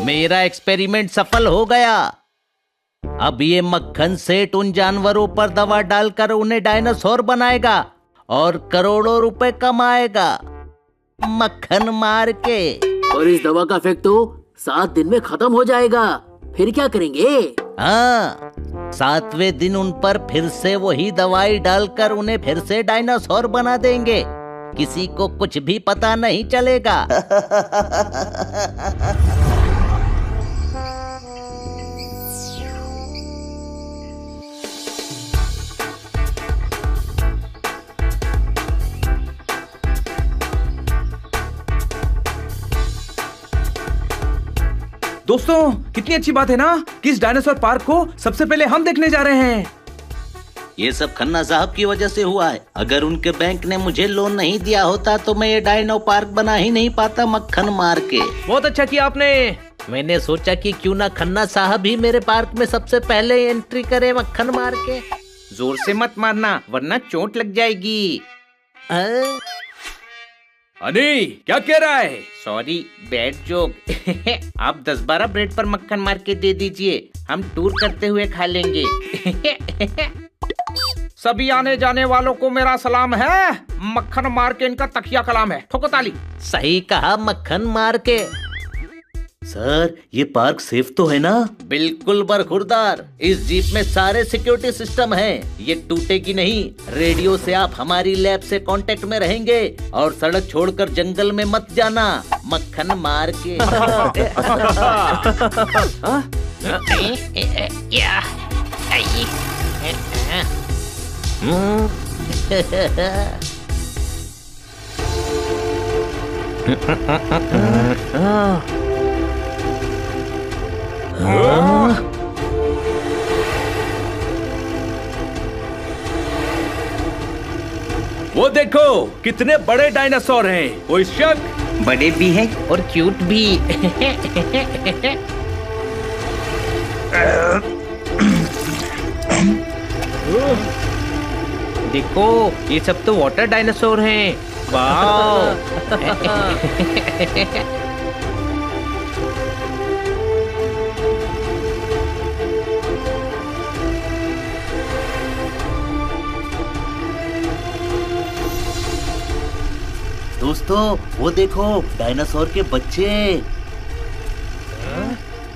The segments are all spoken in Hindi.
मेरा एक्सपेरिमेंट सफल हो गया। अब ये मक्खन सेठ उन जानवरों पर दवा डालकर उन्हें डायनासोर बनाएगा और करोड़ों रुपए कमाएगा मक्खन मार के। और इस दवा का इफेक्ट तो 7 दिन में खत्म हो जाएगा। फिर क्या करेंगे? हाँ, 7वें दिन उन पर फिर से वही दवाई डालकर उन्हें फिर से डायनासोर बना देंगे। किसी को कुछ भी पता नहीं चलेगा। दोस्तों, कितनी अच्छी बात है ना कि इस डायनासोर पार्क को सबसे पहले हम देखने जा रहे हैं। ये सब खन्ना साहब की वजह से हुआ है। अगर उनके बैंक ने मुझे लोन नहीं दिया होता तो मैं ये डायनो पार्क बना ही नहीं पाता मक्खन मार के। बहुत अच्छा किया आपने। मैंने सोचा कि क्यों ना खन्ना साहब ही मेरे पार्क में सबसे पहले एंट्री करे मक्खन मार के। जोर से मत मारना वरना चोट लग जाएगी। अनी, क्या कह रहा है? Sorry, bad joke. आप 10-12 ब्रेड पर मक्खन मार के दे दीजिए, हम टूर करते हुए खा लेंगे। सभी आने जाने वालों को मेरा सलाम है। मक्खन मार के इनका तकिया कलाम है। ठोको ताली। सही कहा मक्खन मार के। सर, ये पार्क सेफ तो है ना? बिल्कुल बरखुरदार। इस जीप में सारे सिक्योरिटी सिस्टम हैं। ये टूटेगी नहीं। रेडियो से आप हमारी लैब से कांटेक्ट में रहेंगे और सड़क छोड़कर जंगल में मत जाना मक्खन मार के। वो देखो, कितने बड़े डायनासोर हैं। कोई शक? बड़े भी हैं और क्यूट भी। देखो, ये सब तो वाटर डायनासोर हैं। वाह। दोस्तों, वो देखो डायनासोर के बच्चे।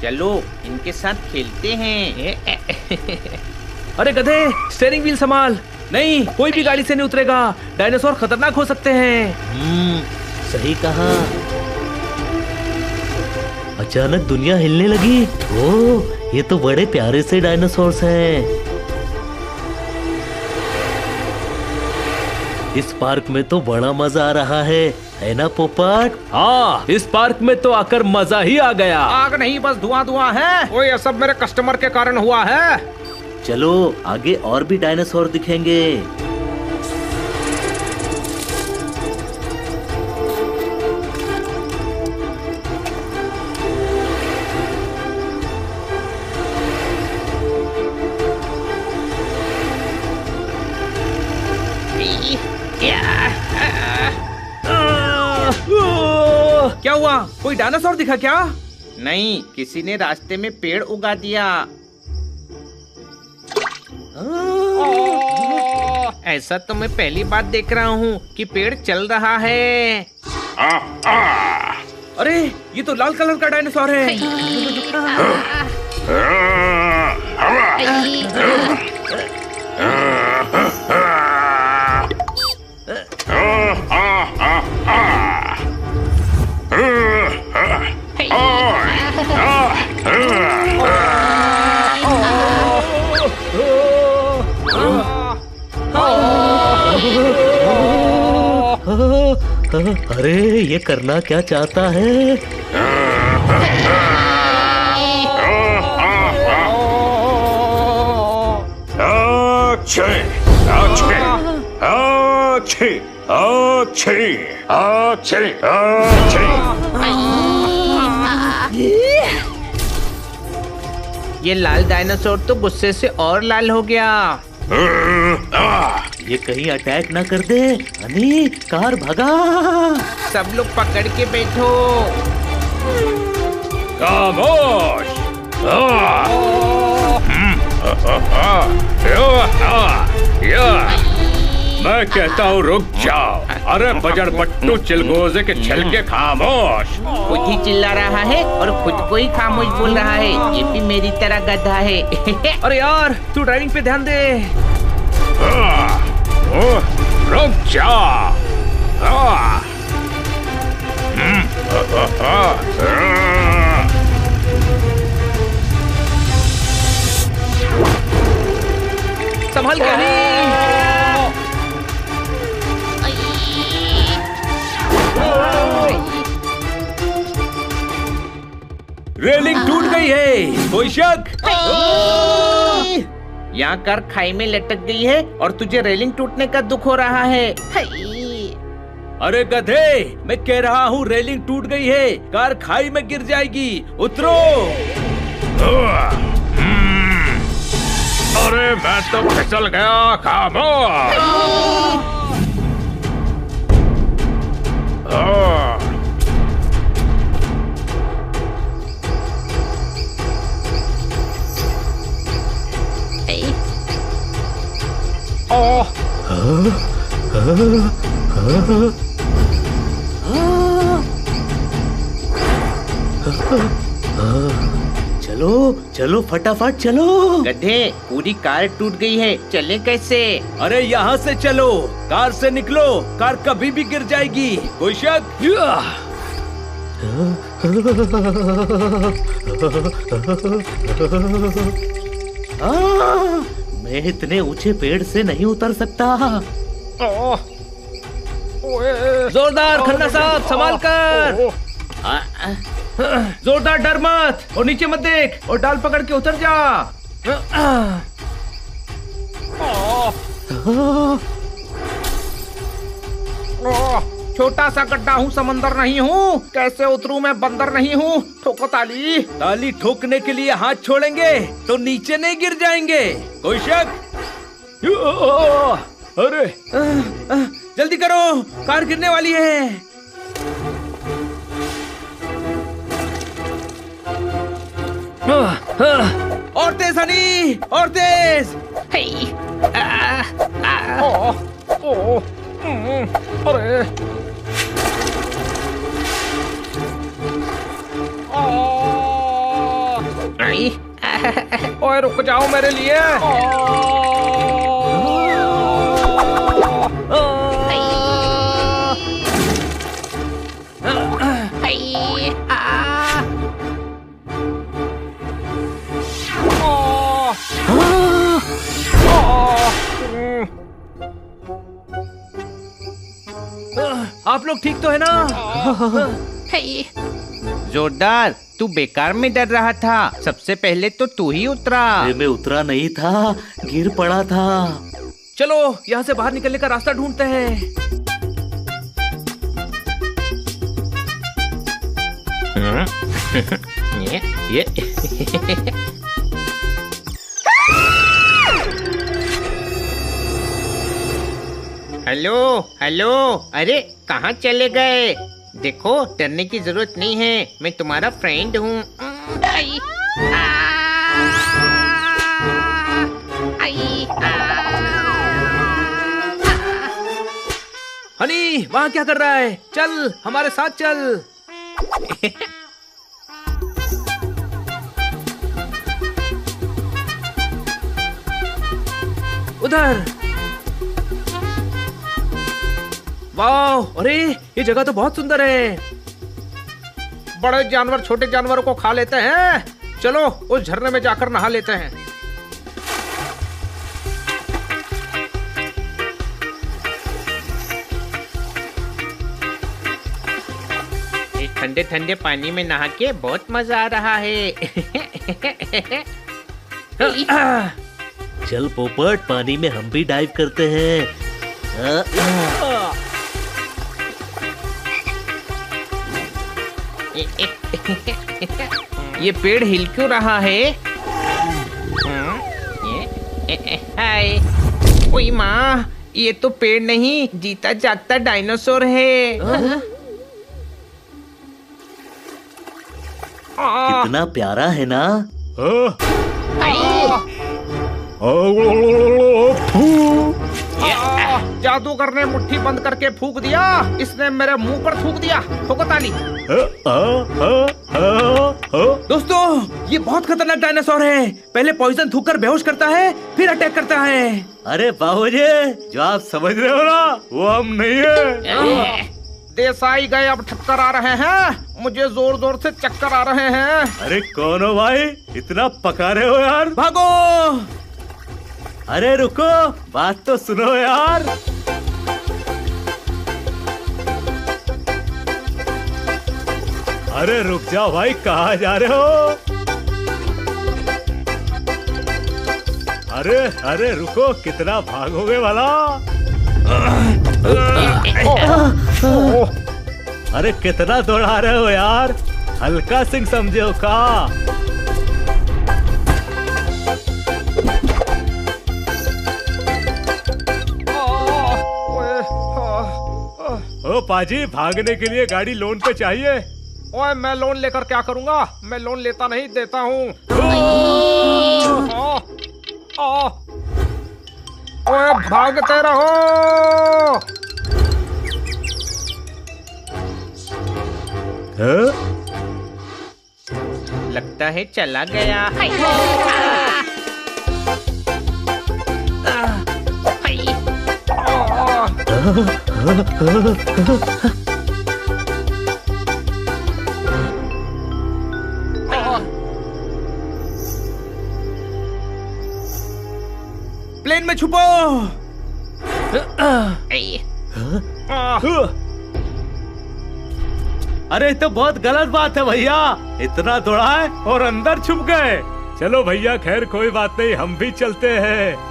चलो इनके साथ खेलते हैं। अरे गधे, स्टीयरिंग व्हील संभाल। नहीं, कोई भी गाड़ी से नहीं उतरेगा। डायनासोर खतरनाक हो सकते हैं। सही कहा। अचानक दुनिया हिलने लगी। ओह, ये तो बड़े प्यारे से डायनासोर्स हैं। इस पार्क में तो बड़ा मजा आ रहा है ना पोपट? हाँ, इस पार्क में तो आकर मजा ही आ गया। आग नहीं, बस धुआं धुआं है। ओए, ये सब मेरे कस्टमर के कारण हुआ है। चलो आगे और भी डायनासोर दिखेंगे। क्या हुआ? कोई डायनासोर दिखा क्या? नहीं, किसी ने रास्ते में पेड़ उगा दिया। ऐसा तो मैं पहली बार देख रहा हूँ कि पेड़ चल रहा है। अरे, ये तो लाल कलर का डायनासोर है। अरे, ये करना क्या चाहता है? ये लाल डायनासोर तो गुस्से से और लाल हो गया। ये कहीं अटैक ना कर दे। अनी, कार भगा। सब लोग पकड़ के बैठो। खामोश। मैं कहता हूँ रुक जाओ। अरे बजड़ पट्टू चिलगोजे के छिलके खामोश। खुद ही चिल्ला रहा है और खुद को ही खामोश बोल रहा है। ये भी मेरी तरह गधा है। अरे यार तू ड्राइविंग पे ध्यान दे। रुक जा। संभाल के नहीं। रेलिंग टूट गई है, कोई शक? यहाँ कार खाई में लटक गई है और तुझे रेलिंग टूटने का दुख हो रहा है। अरे गधे, मैं कह रहा हूँ रेलिंग टूट गई है, कार खाई में गिर जाएगी, उतरो। अरे मैं तो फिसल गया। खामोश। चलो चलो फटाफट चलो। गधे, पूरी कार टूट गई है, चले कैसे? अरे यहाँ से चलो, कार से निकलो, कार कभी भी गिर जाएगी, कोई शक? मैं इतने ऊंचे पेड़ से नहीं उतर सकता। जोरदार खन्ना साहब, संभाल कर। जोरदार, डर मत और नीचे मत देख और डाल पकड़ के उतर जा। छोटा सा गड्ढा हूँ, समंदर नहीं हूँ। कैसे उतरूं, मैं बंदर नहीं हूँ। ठोको ताली। ताली ठोकने के लिए हाथ छोड़ेंगे तो नीचे नहीं गिर जाएंगे, कोई शक? अरे जल्दी करो, कार गिरने वाली है। और तेज हनी, और तेज। अरे ओए रुक जाओ मेरे लिए। आप लोग ठीक तो है ना? जोरदार, तू बेकार में डर रहा था। सबसे पहले तो तू ही उतरा। मैं उतरा नहीं था, गिर पड़ा था। चलो यहाँ से बाहर निकलने का रास्ता ढूंढते हैं। ये हेलो हेलो, अरे कहाँ चले गए? देखो, डरने की जरूरत नहीं है, मैं तुम्हारा फ्रेंड हूँ। हनी, वहाँ क्या कर रहा है? चल हमारे साथ चल। उधर। वाह, अरे ये जगह तो बहुत सुंदर है। बड़े जानवर छोटे जानवरों को खा लेते हैं। चलो उस झरने में जाकर नहा लेते हैं। इस ठंडे ठंडे पानी में नहा के बहुत मजा आ रहा है। चल पोपट, पानी में हम भी डाइव करते हैं। ये पेड़ हिल क्यों रहा है? हाय, ओए माँ, ये तो पेड़ नहीं, जीता जागता डायनासोर है। कितना प्यारा है ना। जादूगर ने मुट्ठी बंद करके फूंक दिया, इसने मेरे मुंह पर थूक दिया। ठोको ताली। दोस्तों, ये बहुत खतरनाक डायनासोर है। पहले पॉइजन थूक कर बेहोश करता है, फिर अटैक करता है। अरे बाबूजी, जो आप समझ रहे हो ना, वो हम नहीं है। देसाई गए, अब ठक्कर आ रहे हैं। मुझे जोर जोर से चक्कर आ रहे हैं। अरे कौन हो भाई, इतना पका रहे हो यार? भागो। अरे रुको, बात तो सुनो यार। अरे रुक जाओ भाई, कहाँ जा रहे हो? अरे अरे रुको, कितना भागोगे वाला? अरे कितना दौड़ा रहे हो यार, हल्का सिंह समझे हो का? ओ पाजी, भागने के लिए गाड़ी लोन पे चाहिए। ओए, मैं लोन लेकर क्या करूंगा? मैं लोन लेता नहीं, देता हूँ। ओए, भागते रहो। लगता है चला गया। प्लेन में छुपो। अरे तो बहुत गलत बात है भैया, इतना दौड़ा है और अंदर छुप गए। चलो भैया, खैर कोई बात नहीं, हम भी चलते हैं।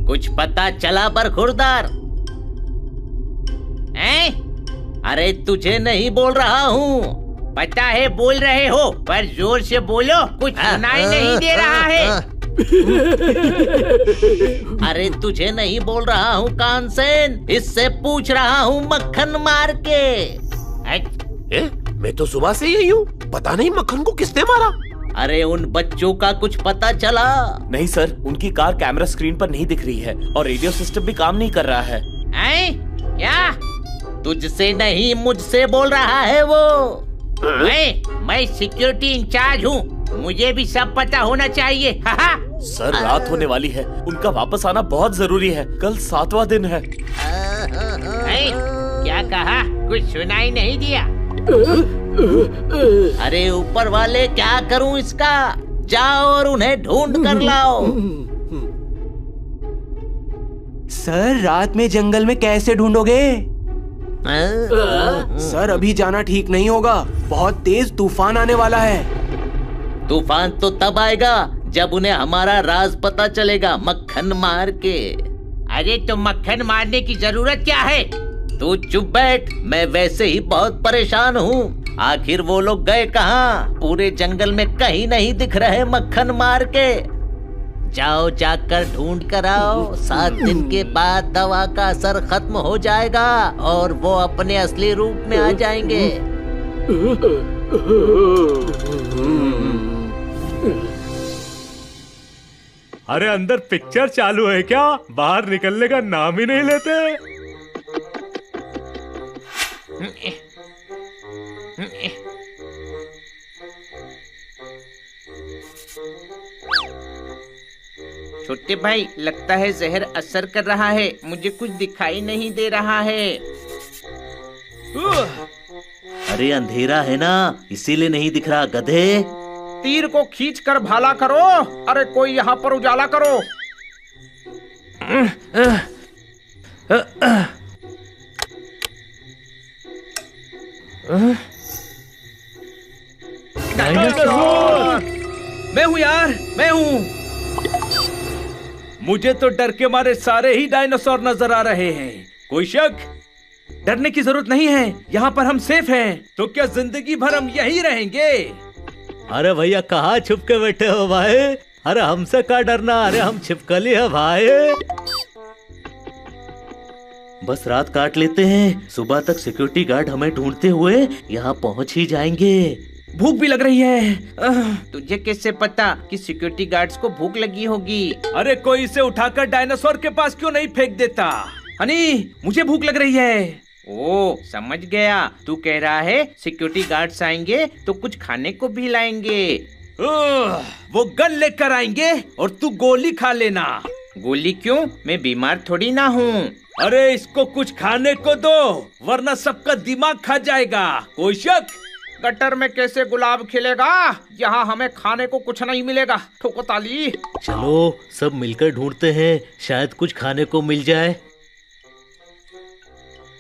कुछ पता चला बरखुरदार? अरे तुझे नहीं बोल रहा हूँ। पता है बोल रहे हो, पर जोर से बोलो, कुछ सुनाई नहीं दे रहा है। अरे तुझे नहीं बोल रहा हूँ कानसेन, इससे पूछ रहा हूँ मक्खन मार के। मैं तो सुबह से यही हूँ, पता नहीं मक्खन को किसने मारा। अरे उन बच्चों का कुछ पता चला? नहीं सर, उनकी कार कैमरा स्क्रीन पर नहीं दिख रही है और रेडियो सिस्टम भी काम नहीं कर रहा है। क्या? तुझसे नहीं, मुझसे बोल रहा है वो। मैं सिक्योरिटी इंचार्ज हूँ, मुझे भी सब पता होना चाहिए। सर, रात होने वाली है, उनका वापस आना बहुत जरूरी है। कल 7वां दिन है। क्या कहा? कुछ सुनाई नहीं दिया। अरे ऊपर वाले, क्या करूं इसका? जाओ और उन्हें ढूंढ कर लाओ। सर, रात में जंगल में कैसे ढूंढोगे? सर, अभी जाना ठीक नहीं होगा, बहुत तेज तूफान आने वाला है। तूफान तो तब आएगा जब उन्हें हमारा राज पता चलेगा, मक्खन मार के। अरे तो मक्खन मारने की जरूरत क्या है? तू चुप बैठ, मैं वैसे ही बहुत परेशान हूँ। आखिर वो लोग गए कहाँ? पूरे जंगल में कहीं नहीं दिख रहे मक्खन मार के। जाओ, जाकर ढूंढ कर आओ। 7 दिन के बाद दवा का असर खत्म हो जाएगा और वो अपने असली रूप में आ जाएंगे। अरे अंदर पिक्चर चालू है क्या? बाहर निकलने का नाम ही नहीं लेते। छोटे भाई, लगता है जहर असर कर रहा है, मुझे कुछ दिखाई नहीं दे रहा है। अरे अंधेरा है ना, इसीलिए नहीं दिख रहा गधे। तीर को खींच कर भाला करो। अरे कोई यहाँ पर उजाला करो। मैं हूँ यार, मैं हूँ। मुझे तो डर के मारे सारे ही डायनासोर नजर आ रहे हैं। कोई शक? डरने की जरूरत नहीं है, यहाँ पर हम सेफ हैं। तो क्या जिंदगी भर हम यहीं रहेंगे? अरे भैया कहाँ छुप के बैठे हो भाई? अरे हमसे क्या डरना, अरे हम छिपकली है भाई। बस रात काट लेते हैं, सुबह तक सिक्योरिटी गार्ड हमें ढूंढते हुए यहाँ पहुँच ही जाएंगे। भूख भी लग रही है। तुझे कैसे पता कि सिक्योरिटी गार्ड्स को भूख लगी होगी? अरे कोई इसे उठाकर डायनासोर के पास क्यों नहीं फेंक देता? हनी, मुझे भूख लग रही है। ओ समझ गया, तू कह रहा है सिक्योरिटी गार्ड्स आएंगे तो कुछ खाने को भी लाएंगे। वो गन लेकर आएंगे और तू गोली खा लेना। गोली क्यों? मैं बीमार थोड़ी ना हूँ। अरे इसको कुछ खाने को दो, वरना सबका दिमाग खा जाएगा। कोई शक? गटर में कैसे गुलाब खिलेगा? यहाँ हमें खाने को कुछ नहीं मिलेगा। ठोको ताली। चलो सब मिलकर ढूंढते हैं, शायद कुछ खाने को मिल जाए।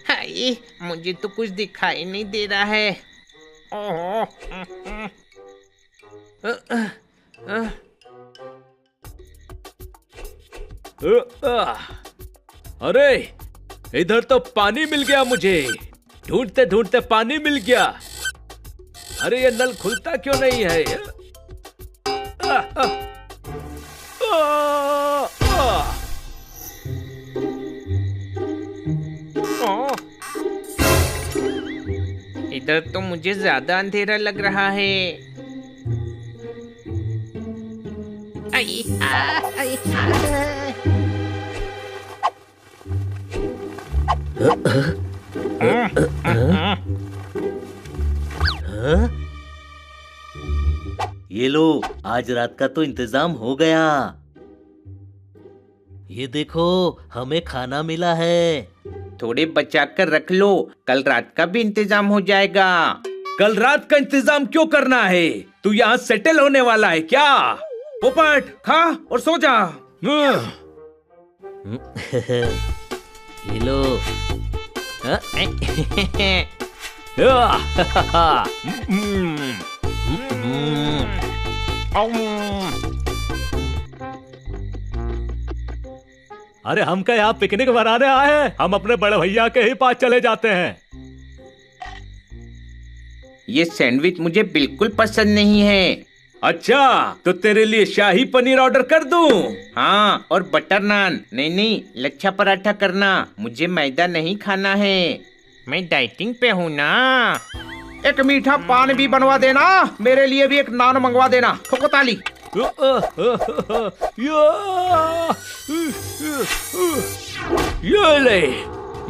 हाय, मुझे तो कुछ दिखाई नहीं दे रहा है। ओहो। अरे इधर तो पानी मिल गया मुझे, ढूंढते ढूंढते पानी मिल गया। अरे ये नल खुलता क्यों नहीं है? इधर तो मुझे ज्यादा अंधेरा लग रहा है। आई, आई, ये लो, आज रात का तो इंतजाम हो गया। ये देखो, हमें खाना मिला है। थोड़े बचा कर रख लो, कल रात का भी इंतजाम हो जाएगा। कल रात का इंतजाम क्यों करना है? तू यहाँ सेटल होने वाला है क्या? पोपट, खा और सो जा। ये लो। अरे हम क्या यहाँ पिकनिक मनाने आए हैं? हम अपने बड़े भैया के ही पास चले जाते हैं। ये सैंडविच मुझे बिल्कुल पसंद नहीं है। अच्छा, तो तेरे लिए शाही पनीर ऑर्डर कर दूं? हाँ, और बटर नान। नहीं, लच्छा पराठा करना। मुझे मैदा नहीं खाना है, मैं डाइटिंग पे हूँ ना। एक मीठा पान भी बनवा देना, मेरे लिए भी एक नान मंगवा देना। ठोको ताली।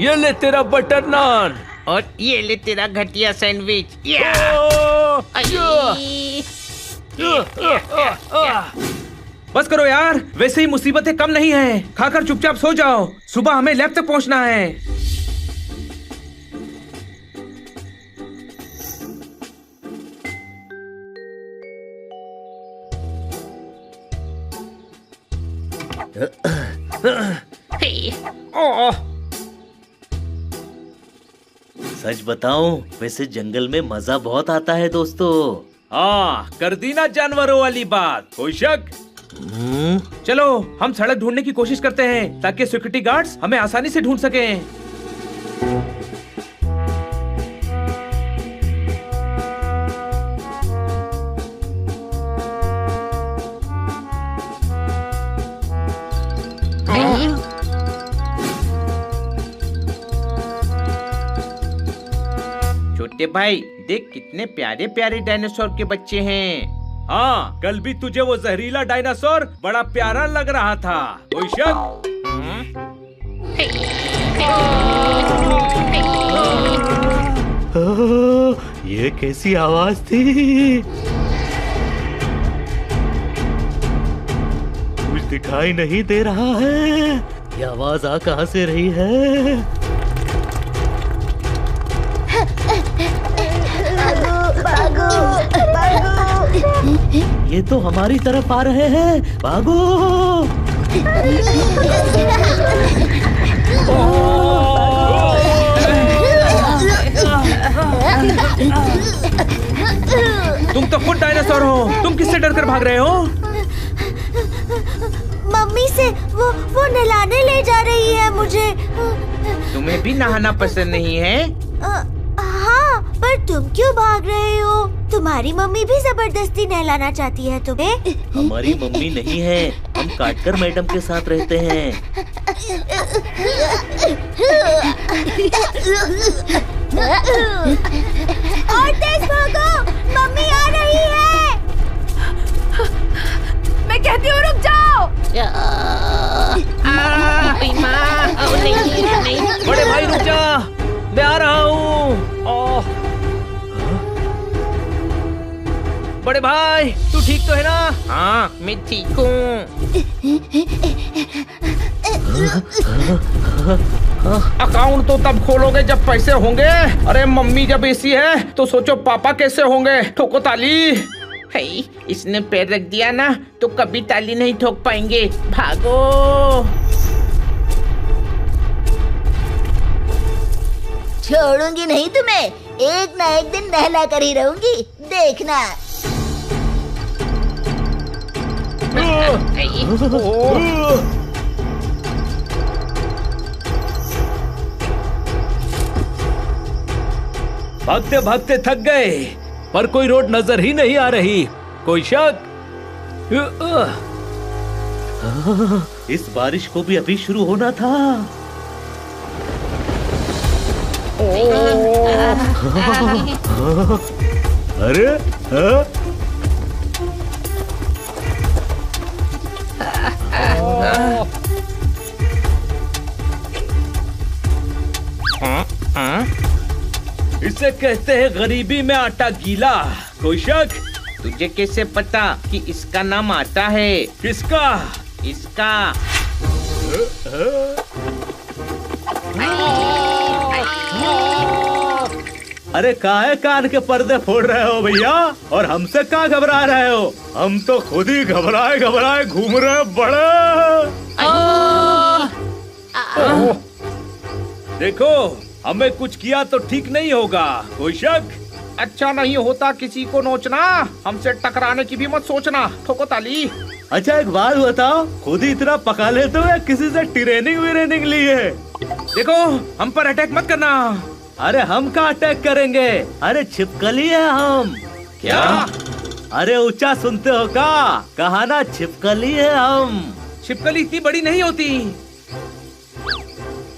ये ले तेरा बटर नान, और ये ले तेरा घटिया सैंडविच। बस करो यार, वैसे ही मुसीबतें कम नहीं है। खाकर चुपचाप सो जाओ, सुबह हमें लैब तक पहुंचना है। सच बताऊं, वैसे जंगल में मजा बहुत आता है दोस्तों। हाँ, कर दी ना जानवरों वाली बात। कोई शक? चलो हम सड़क ढूंढने की कोशिश करते हैं, ताकि सिक्योरिटी गार्ड्स हमें आसानी से ढूंढ सकें। छोटे भाई, देख कितने प्यारे प्यारे डायनासोर के बच्चे हैं। हाँ, कल भी तुझे वो जहरीला डायनासोर बड़ा प्यारा लग रहा था। कोई शक? ये कैसी आवाज थी? कुछ दिखाई नहीं दे रहा है। ये आवाज आ कहाँ से रही है? ये तो हमारी तरफ आ रहे हैं। भागो! तुम तो खुद डायनासोर हो, तुम किससे डरकर भाग रहे हो? मम्मी से, वो नहलाने ले जा रही है मुझे। तुम्हें भी नहाना पसंद नहीं है? हाँ, पर तुम क्यों भाग रहे हो? तुम्हारी मम्मी भी जबरदस्ती नहलाना चाहती है तुम्हें? हमारी मम्मी नहीं है, हम काटकर मैडम के साथ रहते हैं। और तेज भागो, मम्मी आ रही है। मैं कहती हूँ रुक जाओ। बड़े भाई रुक जा, मैं आ रहा हूँ। बड़े भाई तू ठीक तो है ना? हाँ मैं ठीक हूँ। अकाउंट तो तब खोलोगे जब पैसे होंगे। अरे मम्मी जब ऐसी है तो सोचो पापा कैसे होंगे। ठोको ताली। है इसने पैर रख दिया ना तो कभी ताली नहीं ठोक पाएंगे। भागो। छोड़ूंगी नहीं तुम्हें, एक ना एक दिन नहला कर ही रहूंगी, देखना। भागते भागते थक गए, पर कोई रोड नजर ही नहीं आ रही। कोई शक? इस बारिश को भी अभी शुरू होना था। अरे इसे कहते हैं गरीबी में आटा गीला। कोई शक? तुझे कैसे पता कि इसका नाम आता है? किसका? इसका। अरे काहे कान के पर्दे फोड़ रहे हो भैया, और हमसे कहाँ घबरा रहे हो? हम तो खुद ही घबराए घबराए घूम रहे हैं बड़े। देखो हमें कुछ किया तो ठीक नहीं होगा। कोई शक? अच्छा नहीं होता किसी को नोचना, हमसे टकराने की भी मत सोचना। ठोको ताली। अच्छा एक बात बताओ, खुद ही इतना पका लेते हो या किसी से ट्रेनिंग ली है? देखो हम पर अटैक मत करना। अरे हम का अटैक करेंगे? अरे छिपकली है हम। क्या? अरे ऊंचा सुनते हो का? कहा ना छिपकली है हम। छिपकली इतनी बड़ी नहीं होती।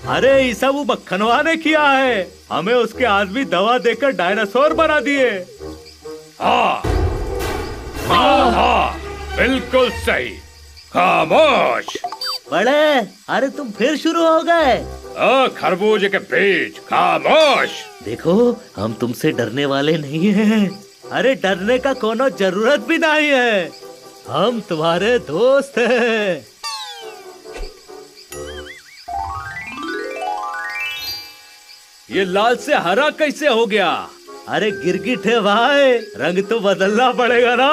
अरे ये सब वो मक्खनवा ने किया है, हमें उसके आदमी दवा देकर डायनासोर बना दिए। हाँ हाँ हाँ बिल्कुल सही। खामोश। बड़े, अरे तुम फिर शुरू हो गए। खरबूजे के बीज, खामोश। देखो हम तुमसे डरने वाले नहीं हैं। अरे डरने का कोनो जरूरत भी नहीं है, हम तुम्हारे दोस्त हैं। ये लाल से हरा कैसे हो गया? अरे गिरगिट है भाई, रंग तो बदलना पड़ेगा ना।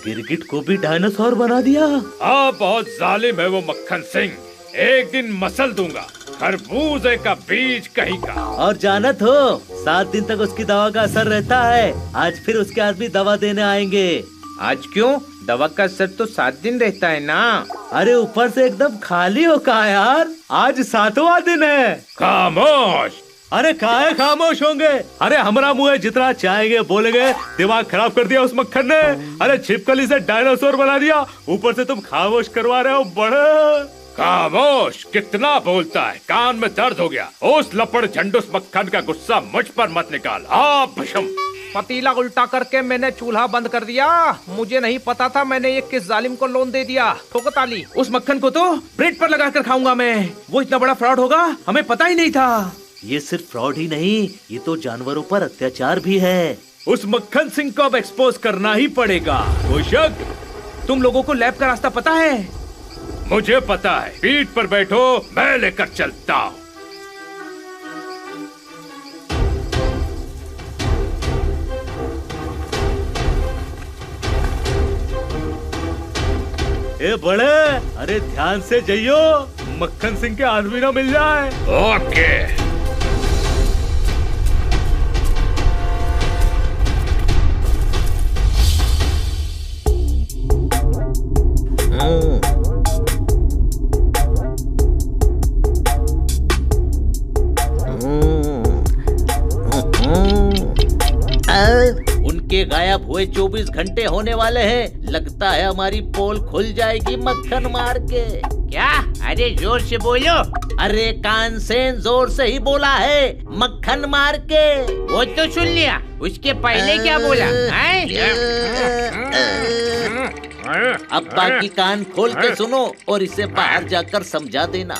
गिरगिट को भी डायनासोर बना दिया। हाँ बहुत जालिम है वो मक्खन सिंह, एक दिन मसल दूंगा खरबूजे का बीज कहीं का। और जानत हो 7 दिन तक उसकी दवा का असर रहता है। आज फिर उसके आदमी दवा देने आएंगे। आज क्यों? दवा का असर तो 7 दिन रहता है ना। अरे ऊपर से एकदम खाली हो का यार, आज 7वां दिन है। खामोश। अरे काहे खामोश होंगे? अरे हमारा मुंह है, जितना चाहेंगे बोलेंगे। दिमाग खराब कर दिया उस मक्खन ने। अरे छिपकली से डायनासोर बना दिया, ऊपर से तुम खामोश करवा रहे हो बड़े। खामोश, कितना बोलता है, कान में दर्द हो गया। उस लपड़ झंडूस मक्खन का गुस्सा मुझ पर मत निकाल। आप पतीला उल्टा करके मैंने चूल्हा बंद कर दिया। मुझे नहीं पता था मैंने ये किस जालिम को लोन दे दिया। ठोको ताली। उस मक्खन को तो ब्रेड पर लगाकर खाऊंगा मैं। वो इतना बड़ा फ्रॉड होगा हमें पता ही नहीं था। ये सिर्फ फ्रॉड ही नहीं, ये तो जानवरों पर अत्याचार भी है। उस मक्खन सिंह को अब एक्सपोज करना ही पड़ेगा। कोई शक? तुम लोगों को लैब का रास्ता पता है? मुझे पता है, पीठ पर बैठो, मैं लेकर चलता हूँ। ए बड़े, अरे ध्यान से जाइयो, मक्खन सिंह के आदमी ना मिल जाए। ओके। उनके गायब हुए 24 घंटे होने वाले हैं। लगता है हमारी पोल खुल जाएगी मक्खन मार के। क्या? अरे जोर से बोलो। अरे कान से जोर से ही बोला है, मक्खन मार के। वो तो सुन लिया, उसके पहले क्या बोला है? अब बाकी कान खोल के सुनो और इसे बाहर जाकर समझा देना।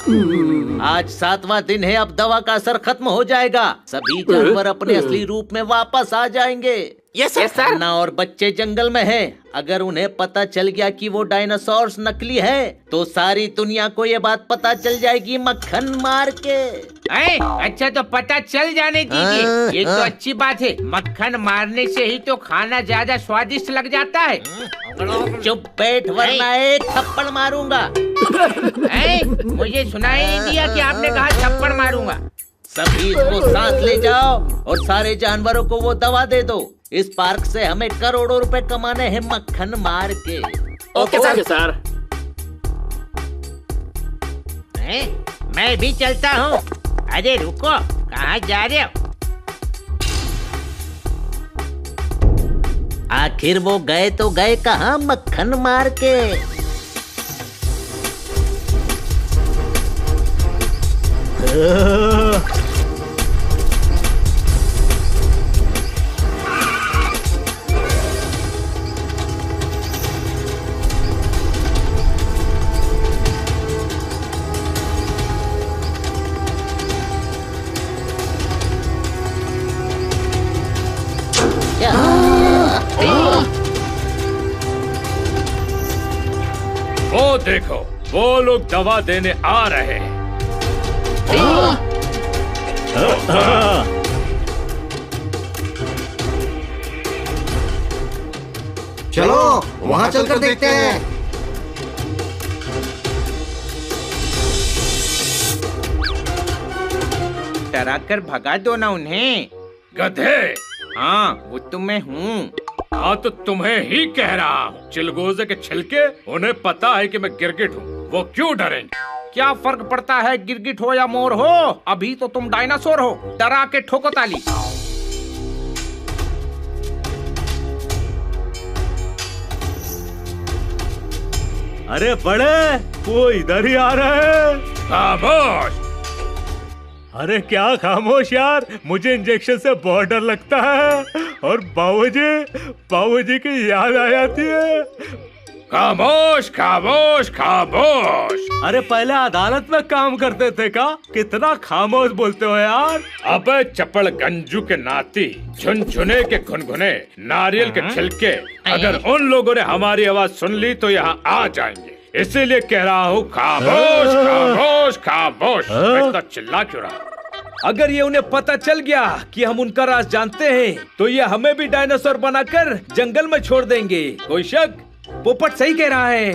आज 7वां दिन है, अब दवा का असर खत्म हो जाएगा। सभी जानवर अपने असली रूप में वापस आ जाएंगे। Yes sir. अन्ना और बच्चे जंगल में हैं। अगर उन्हें पता चल गया कि वो डायनासोर्स नकली है तो सारी दुनिया को ये बात पता चल जाएगी मक्खन मार के। अच्छा तो पता चल जाने दीजिए, ये तो अच्छी बात है। मक्खन मारने से ही तो खाना ज्यादा स्वादिष्ट लग जाता है। चुप बैठ वरना एक थप्पड़ मारूंगा। मुझे सुनाई नहीं दिया कि आपने कहा थप्पड़ मारूंगा। सभी इसको साथ ले जाओ और सारे जानवरों को वो दवा दे दो। इस पार्क से हमें करोड़ों रुपए कमाने हैं मक्खन मार के। Okay sir. मैं भी चलता हूँ। अरे रुको, कहाँ जा रहे हो? आखिर वो गए तो गए कहाँ मक्खन मार के। वो देखो, वो लोग दवा देने आ रहे हैं। चलो वहाँ चलकर देखते हैं। डरा कर भगा दो ना उन्हें। गधे। हाँ वो तो मैं हूँ। हाँ तो तुम्हें ही कह रहा हूँ, चिलगोजे के छिलके। उन्हें पता है कि मैं गिरगिट हूँ, वो क्यों डरेंगे? क्या फर्क पड़ता है गिरगिट हो या मोर हो? अभी तो तुम डायनासोर हो। डरा के ठोको ताली। अरे बड़े, वो इधर ही आ रहा है। खामोश। अरे क्या खामोश यार, मुझे इंजेक्शन से बहुत डर लगता है और बाबूजी की याद आ जाती है। खामोश खामोश खामोश। अरे पहले अदालत में काम करते थे का? कितना खामोश बोलते हो यार। अबे चपड़ गंजू के नाती, झुनझुने के घुनघुने, नारियल के छिलके, अगर उन लोगों ने हमारी आवाज सुन ली तो यहाँ आ जाएंगे। इसीलिए कह रहा हूँ खामोश खामोश खामोश। इतना चिल्ला क्यों रहा? अगर ये उन्हें पता चल गया कि हम उनका राज जानते हैं तो ये हमें भी डायनासोर बनाकर जंगल में छोड़ देंगे। कोई शक? पोपट सही कह रहा है।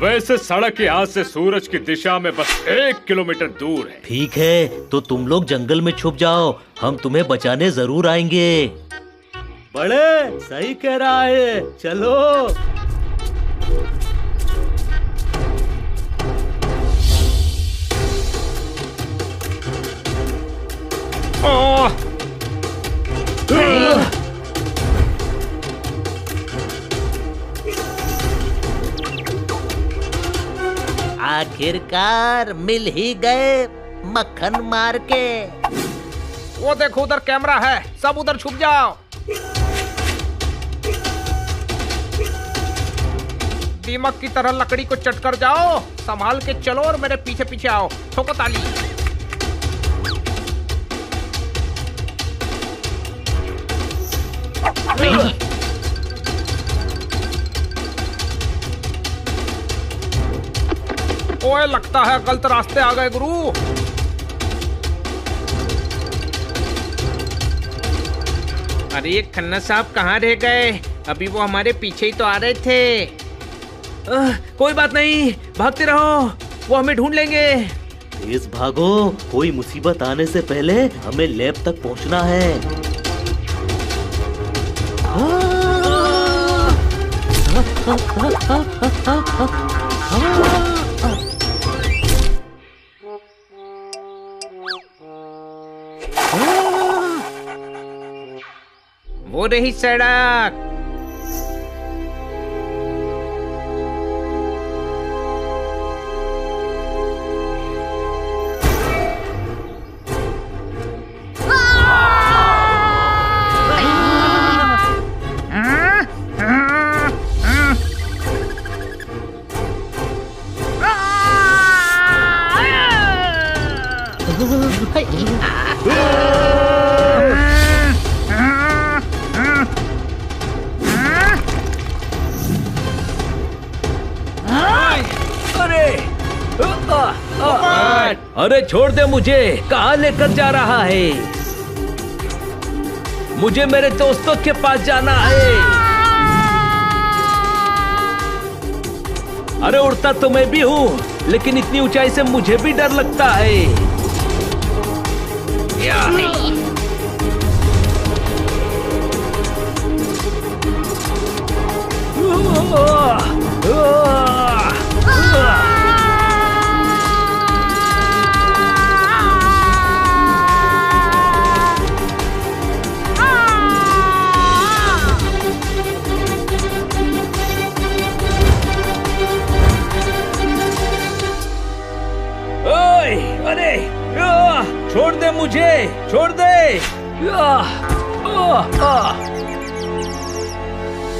वैसे सड़क यहाँ से सूरज की दिशा में बस 1 किलोमीटर दूर है। ठीक है, तो तुम लोग जंगल में छुप जाओ, हम तुम्हें बचाने जरूर आएंगे। बड़े सही कह रहा है, चलो। आखिरकार मिल ही गए मक्खन मार के। वो देखो उधर कैमरा है, सब उधर छुप जाओ। दीमक की तरह लकड़ी को चट कर जाओ। संभाल के चलो और मेरे पीछे पीछे आओ। ठोको ताली। ओए लगता है गलत रास्ते आ गए गुरु। अरे ये खन्ना साहब कहाँ रह गए? अभी वो हमारे पीछे ही तो आ रहे थे। कोई बात नहीं, भागते रहो, वो हमें ढूंढ लेंगे। तेज भागो, कोई मुसीबत आने से पहले हमें लैब तक पहुंचना है। वो रही सड़क। अरे छोड़ दे मुझे, कहाँ लेकर जा रहा है? मुझे मेरे दोस्तों के पास जाना है। अरे उड़ता तो मैं भी हूँ, लेकिन इतनी ऊंचाई से मुझे भी डर लगता है। अरे छोड़ दे मुझे, छोड़ दे।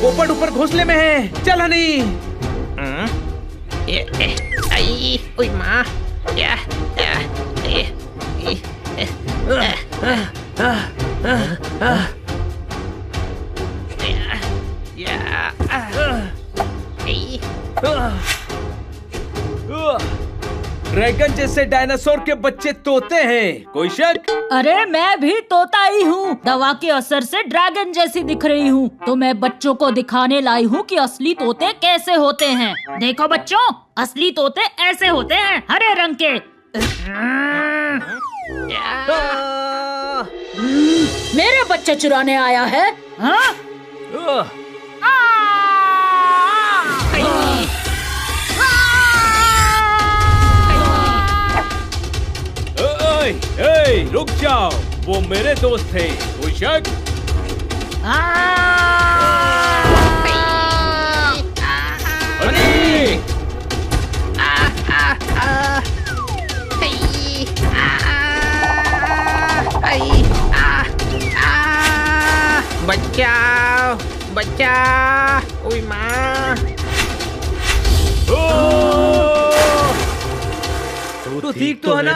पोपट ऊपर घोंसले में है, चल हनी। ओए माँ, ड्रैगन जैसे डायनासोर के बच्चे तोते हैं, कोई शक? अरे मैं भी तोता ही हूँ, दवा के असर से ड्रैगन जैसी दिख रही हूँ, तो मैं बच्चों को दिखाने लाई हूँ कि असली तोते कैसे होते हैं। देखो बच्चों, असली तोते ऐसे होते हैं, हरे रंग के। मेरे बच्चे चुराने आया है, हाँ? रुक जाओ, वो मेरे दोस्त थे, कोई शक? बचाओ, बचाओ, ओए माँ। तो ठीक तो है ना?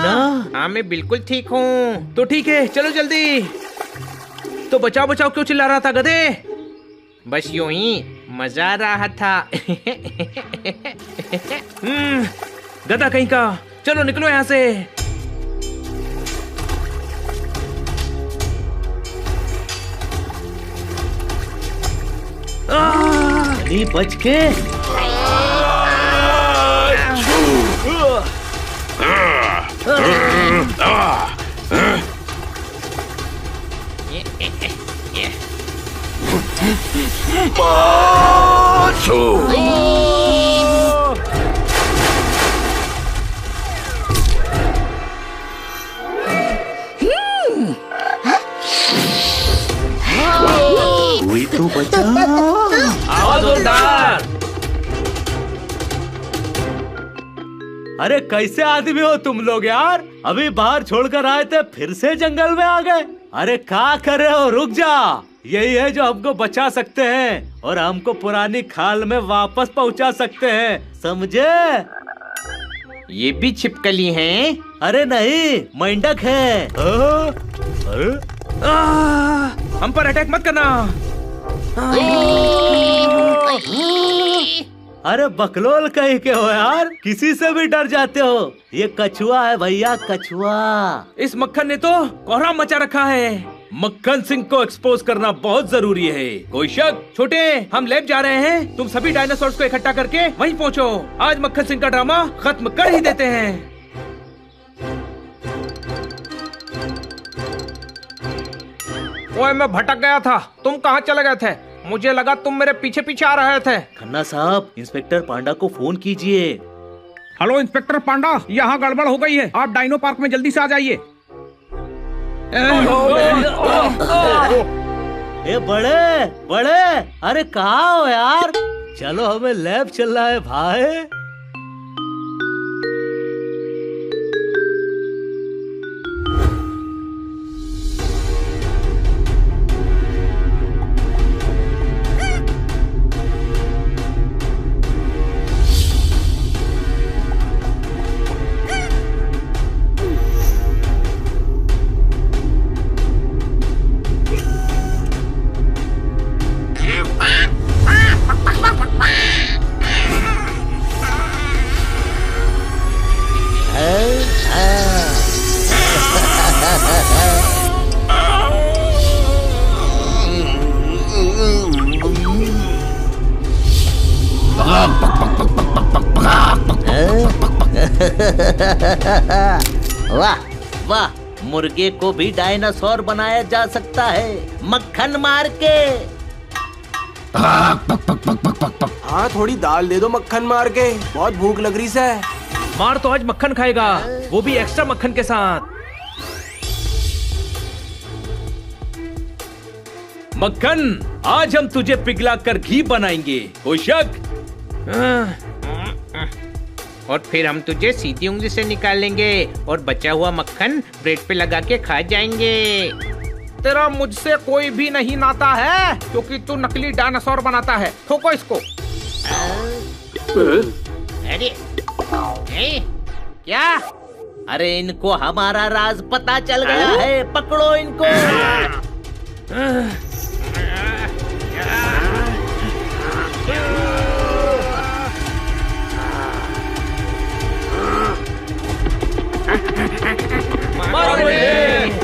हाँ मैं बिल्कुल ठीक हूँ। तो ठीक है, चलो जल्दी। तो बचाओ बचाओ क्यों चिल्ला रहा था गधे? बस यूं ही मजा आ रहा था। गधा कहीं का, चलो निकलो यहाँ से। नहीं बच के। कोई तो बचा। आवाज जोरदार। अरे कैसे आदमी हो तुम लोग यार? अभी बाहर छोड़कर आए थे, फिर से जंगल में आ गए। अरे क्या कर रहे हो? रुक जा। यही है जो हमको बचा सकते हैं और हमको पुरानी खाल में वापस पहुंचा सकते हैं, समझे? ये भी छिपकली हैं? अरे नहीं, मेंढक है। अरे हम पर अटैक मत करना। अरे बकलोल कहीं के हो यार, किसी से भी डर जाते हो। ये कछुआ है भैया, कछुआ। इस मक्खन ने तो कोहराम मचा रखा है। मक्खन सिंह को एक्सपोज करना बहुत जरूरी है, कोई शक? छोटे, हम लैब जा रहे हैं, तुम सभी डायनासोर्स को इकट्ठा करके वहीं पहुंचो। आज मक्खन सिंह का ड्रामा खत्म कर ही देते हैं। ओए मैं भटक गया था, तुम कहाँ चले गए थे? मुझे लगा तुम मेरे पीछे पीछे आ रहे थे। खन्ना साहब, इंस्पेक्टर पांडा को फोन कीजिए। हेलो इंस्पेक्टर पांडा, यहाँ गड़बड़ हो गई है, आप डायनो पार्क में जल्दी से आ जाइए। ए बड़े बड़े, अरे कहाँ हो यार? चलो हमें लैब चलना है भाई। वाह वाह, मुर्गे को भी डायनासोर बनाया जा सकता है मक्खन मार के। हाँ, थोड़ी दाल दे दो मक्खन मार के, बहुत भूख लग रही है। मार तो आज मक्खन खाएगा, वो भी एक्स्ट्रा मक्खन के साथ। मक्खन, आज हम तुझे पिघला कर घी बनाएंगे, कोई शक? और फिर हम तुझे सीधी उंगली से निकालेंगे और बचा हुआ मक्खन ब्रेड पे लगा के खा जाएंगे। तेरा मुझसे कोई भी नहीं नाता है, क्योंकि तू नकली डायनासोर बनाता है। ठोको इसको। अरे क्या? अरे इनको हमारा राज पता चल गया है, पकड़ो इनको। मारो इन्हें।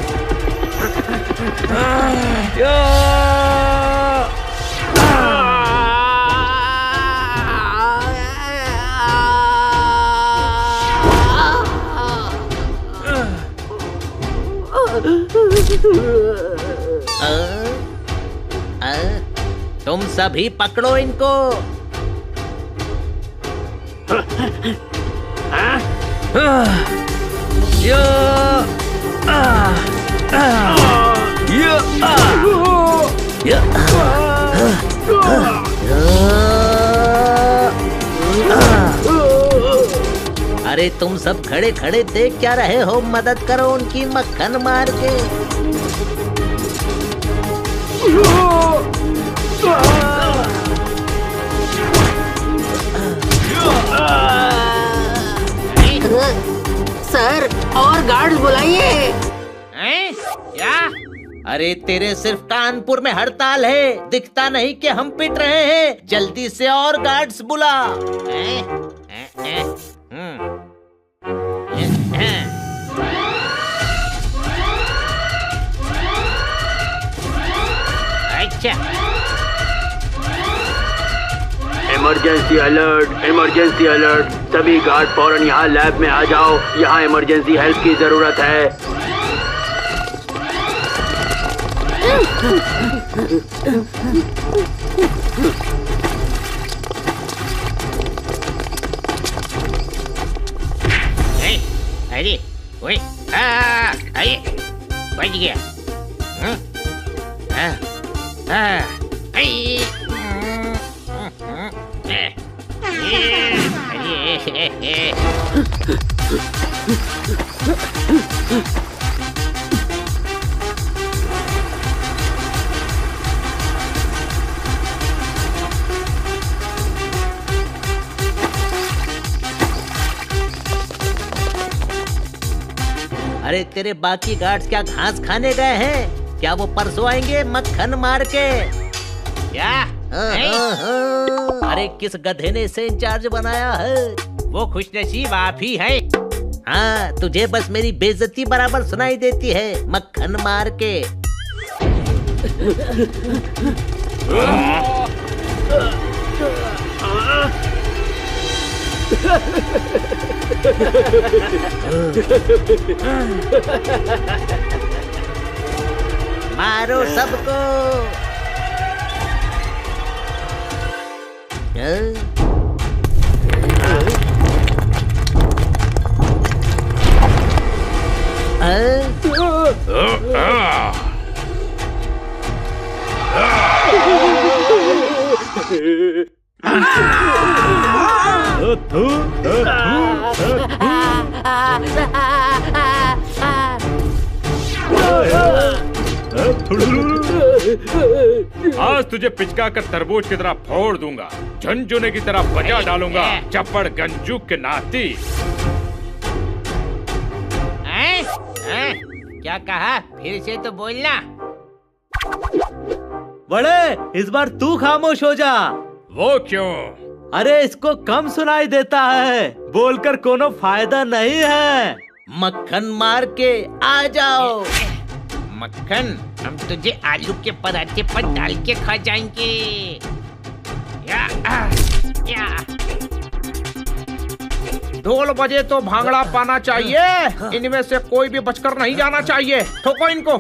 तुम सभी पकड़ो इनको। अरे तुम सब खड़े खड़े देख क्या रहे हो? मदद करो उनकी मक्खन मार के। सर, और गार्ड्स बुलाइए। क्या? अरे तेरे सिर्फ कानपुर में हड़ताल है, दिखता नहीं कि हम पिट रहे हैं। जल्दी से और गार्ड्स बुला। अच्छा। Emergency alert, emergency alert. सभी गार्ड फौरन यहाँ लैब में आ जाओ, यहाँ इमरजेंसी हेल्प की जरूरत है। अरे ओए, अरे बच गया। अरे तेरे बाकी गार्ड्स क्या घास खाने गए हैं? क्या वो परसों आएंगे मक्खन मार के? क्या? अरे किस गधे ने इसे इंचार्ज बनाया है? वो खुशनसीब आप ही है। हाँ, तुझे बस मेरी बेइज्जती बराबर सुनाई देती है मक्खन मार के। मारो सबको। आज तुझे पिचका कर तरबूज की तरह फोड़ दूंगा, झुनझुने की तरह बजा डालूंगा, चप्पड़ गंजू के नाती। क्या कहा? फिर से तो बोलना। बड़े, इस बार तू खामोश हो जा। वो क्यों? अरे इसको कम सुनाई देता है, बोलकर कोनो फायदा नहीं है। मक्खन मार के आ जाओ। मक्खन, हम तुझे आलू के पराठे पर डाल के खा जाएंगे। या ढोल बजे तो भांगड़ा पाना चाहिए। इनमें से कोई भी बचकर नहीं जाना चाहिए। ठोको इनको।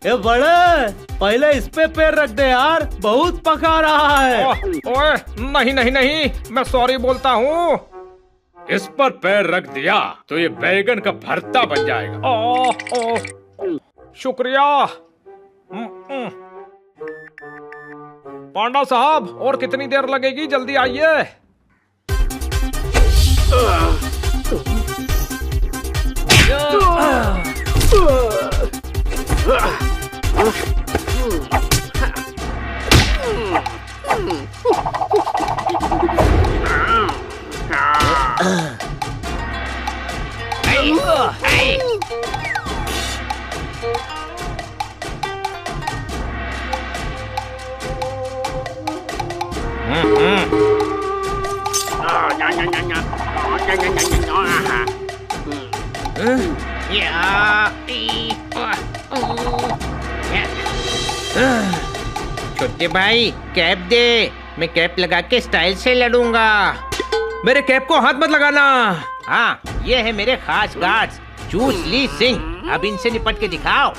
ए बड़े, पहले इस पे पैर रख दे यार, बहुत पका रहा है। ओए नहीं नहीं नहीं, मैं सॉरी बोलता हूँ। इस पर पैर रख दिया तो ये बैगन का भरता बन जाएगा। शुक्रिया। पांडा साहब, और कितनी देर लगेगी? जल्दी आइए। छोटे भाई कैप दे, मैं कैप लगा के स्टाइल से लड़ूंगा। मेरे कैप को हाथ मत लगाना। हाँ, ये है मेरे खास गार्ड्स, चूस ली सिंह। अब इनसे निपट के दिखाओ।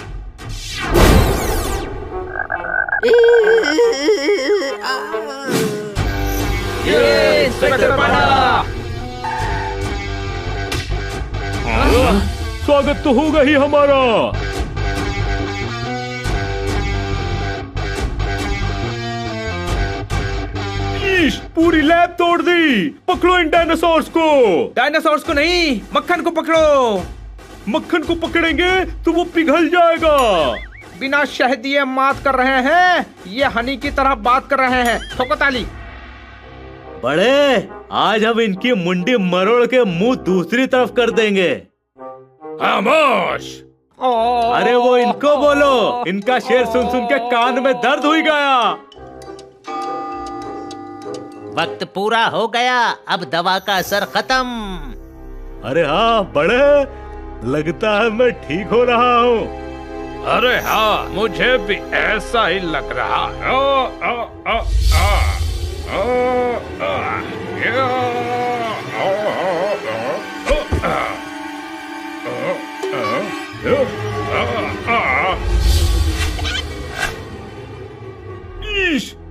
स्वागत तो होगा ही हमारा। पूरी लैब तोड़ दी। पकड़ो इन डायनासोर्स को। डायनासोर्स को नहीं, मक्खन को पकड़ो। मक्खन को पकड़ेंगे तो वो पिघल जाएगा। बिना शहद दिए मात कर रहे हैं, ये हनी की तरह बात कर रहे हैं। ठोको ताली। बड़े, आज हम इनकी मुंडी मरोड़ के मुंह दूसरी तरफ कर देंगे। खामोश। अरे वो इनको बोलो, इनका शेर सुन सुन के कान में दर्द हुई गया। वक्त पूरा हो गया, अब दवा का असर खत्म। अरे हाँ बड़े, लगता है मैं ठीक हो रहा हूँ। अरे हाँ, मुझे भी ऐसा ही लग रहा है।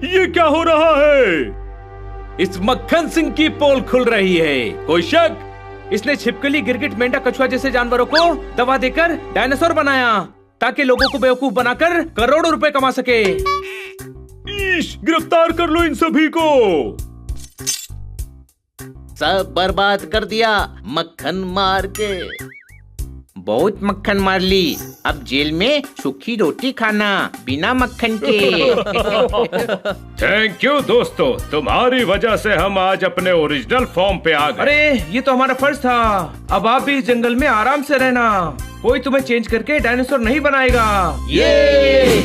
ये क्या हो रहा है? इस मक्खन सिंह की पोल खुल रही है। कोई शक? इसने छिपकली, गिरगिट, मेंढक, कछुआ जैसे जानवरों को दवा देकर डायनासोर बनाया ताकि लोगों को बेवकूफ बनाकर करोड़ों रुपए कमा सके। गिरफ्तार कर लो इन सभी को। सब बर्बाद कर दिया मक्खन मार के। बहुत मक्खन मार ली, अब जेल में सूखी रोटी खाना बिना मक्खन के। थैंक यू दोस्तों, तुम्हारी वजह से हम आज अपने ओरिजिनल फॉर्म पे आ गए। अरे ये तो हमारा फर्ज था। अब आप भी इस जंगल में आराम से रहना। कोई तुम्हें चेंज करके डायनासोर नहीं बनाएगा। ये